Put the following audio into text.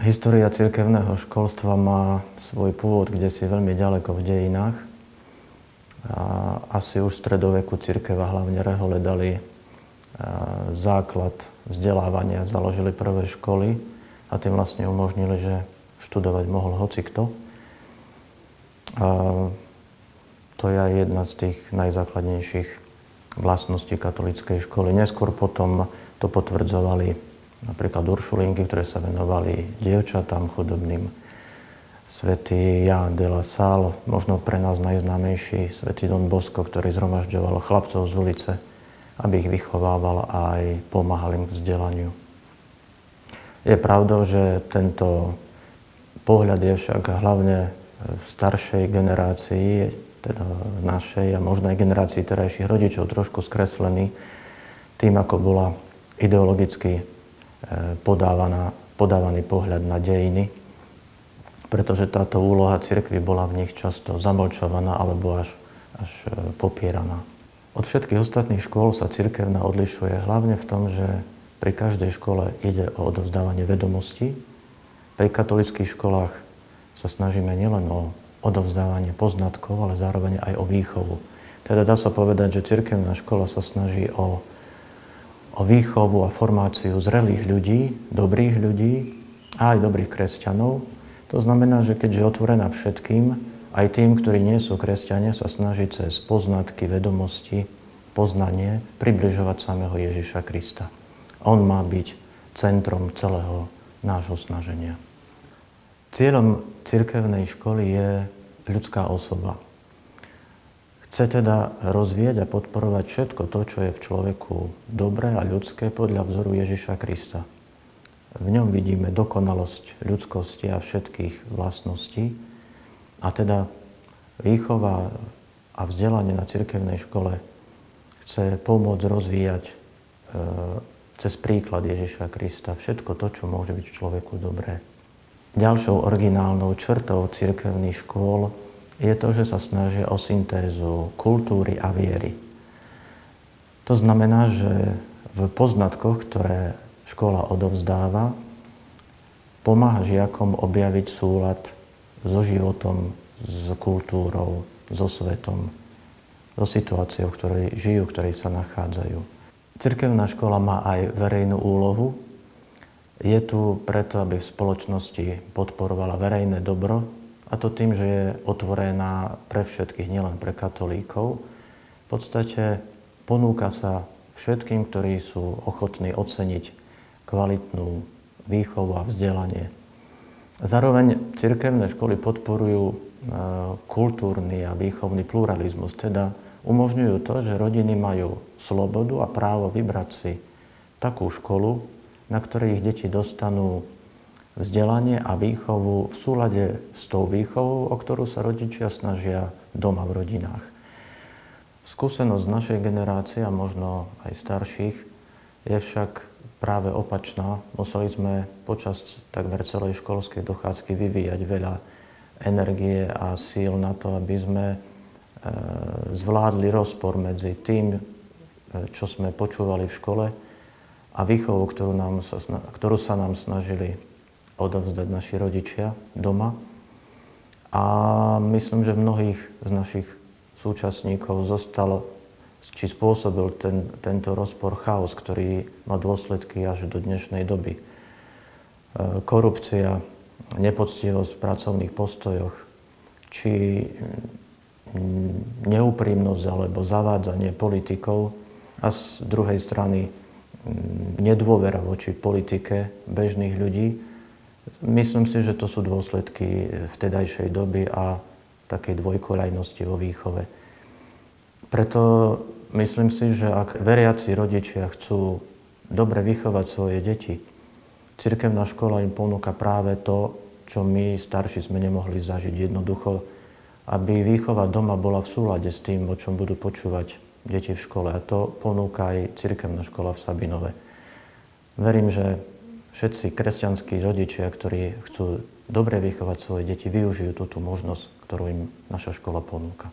História cirkevného školstva má svoj pôvod kdesi veľmi ďaleko v dejinách. A asi už v stredoveku cirkev a hlavne rehole dali základ vzdelávania, založili prvé školy a tým vlastne umožnili, že študovať mohol hocikto. A to je aj jedna z tých najzákladnejších vlastností katolíckej školy. Neskôr potom to potvrdzovali napríklad Uršulinky, ktoré sa venovali dievčatám chudobným. Svätý Ján de la Salle, možno pre nás najznámejší, svätý Don Bosco, ktorý zhromažďoval chlapcov z ulice, aby ich vychovával a aj pomáhal im k vzdelaniu. Je pravdou, že tento pohľad je však hlavne v staršej generácii, teda našej a možno aj generácii terajších rodičov trošku skreslený tým, ako bola ideologicky podávaný pohľad na dejiny, pretože táto úloha cirkvi bola v nich často zamlčovaná alebo až popieraná. Od všetkých ostatných škôl sa cirkevná odlišuje hlavne v tom, že pri každej škole ide o odovzdávanie vedomostí. Pri katolíckych školách sa snažíme nielen o odovzdávanie poznatkov, ale zároveň aj o výchovu. Teda dá sa povedať, že cirkevná škola sa snaží o výchovu a formáciu zrelých ľudí, dobrých ľudí a aj dobrých kresťanov. To znamená, že keďže je otvorená všetkým, aj tým, ktorí nie sú kresťania, sa snaží cez poznatky, vedomosti, poznanie približovať samého Ježiša Krista. On má byť centrom celého nášho snaženia. Cieľom cirkevnej školy je ľudská osoba. Chce teda rozvíjať a podporovať všetko to, čo je v človeku dobré a ľudské podľa vzoru Ježiša Krista. V ňom vidíme dokonalosť ľudskosti a všetkých vlastností. A teda výchova a vzdelanie na cirkevnej škole chce pomôcť rozvíjať cez príklad Ježiša Krista všetko to, čo môže byť v človeku dobré. Ďalšou originálnou črtou cirkevných škôl je to, že sa snažia o syntézu kultúry a viery. To znamená, že v poznatkoch, ktoré škola odovzdáva, pomáha žiakom objaviť súlad so životom, s kultúrou, so svetom, so situáciou, v ktorej žijú, v ktorej sa nachádzajú. Cirkevná škola má aj verejnú úlohu. Je tu preto, aby v spoločnosti podporovala verejné dobro, a to tým, že je otvorená pre všetkých, nielen pre katolíkov. V podstate ponúka sa všetkým, ktorí sú ochotní oceniť kvalitnú výchovu a vzdelanie. Zároveň cirkevné školy podporujú kultúrny a výchovný pluralizmus, teda umožňujú to, že rodiny majú slobodu a právo vybrať si takú školu, na ktorej ich deti dostanú vzdelanie a výchovu v súlade s tou výchovou, o ktorú sa rodičia snažia doma v rodinách. Skúsenosť našej generácie a možno aj starších je však práve opačná. Museli sme počas takmer celej školskej dochádzky vyvíjať veľa energie a síl na to, aby sme zvládli rozpor medzi tým, čo sme počúvali v škole a výchovou, ktorú sa nám snažili odovzdať naši rodičia doma. A myslím, že mnohých z našich súčasníkov zostalo, či spôsobil tento rozpor chaos, ktorý má dôsledky až do dnešnej doby. Korupcia, nepoctivosť v pracovných postojoch, či neúprimnosť alebo zavádzanie politikov a z druhej strany nedôvera voči politike bežných ľudí. Myslím si, že to sú dôsledky vtedajšej doby a takej dvojkoľajnosti vo výchove. Preto myslím si, že ak veriaci rodičia chcú dobre vychovať svoje deti, cirkevná škola im ponúka práve to, čo my starší sme nemohli zažiť. Jednoducho, aby výchova doma bola v súlade s tým, o čom budú počúvať deti v škole. A to ponúka aj cirkevná škola v Sabinove. Verím, že všetci kresťanskí rodičia, ktorí chcú dobre vychovať svoje deti, využijú túto možnosť, ktorú im naša škola ponúka.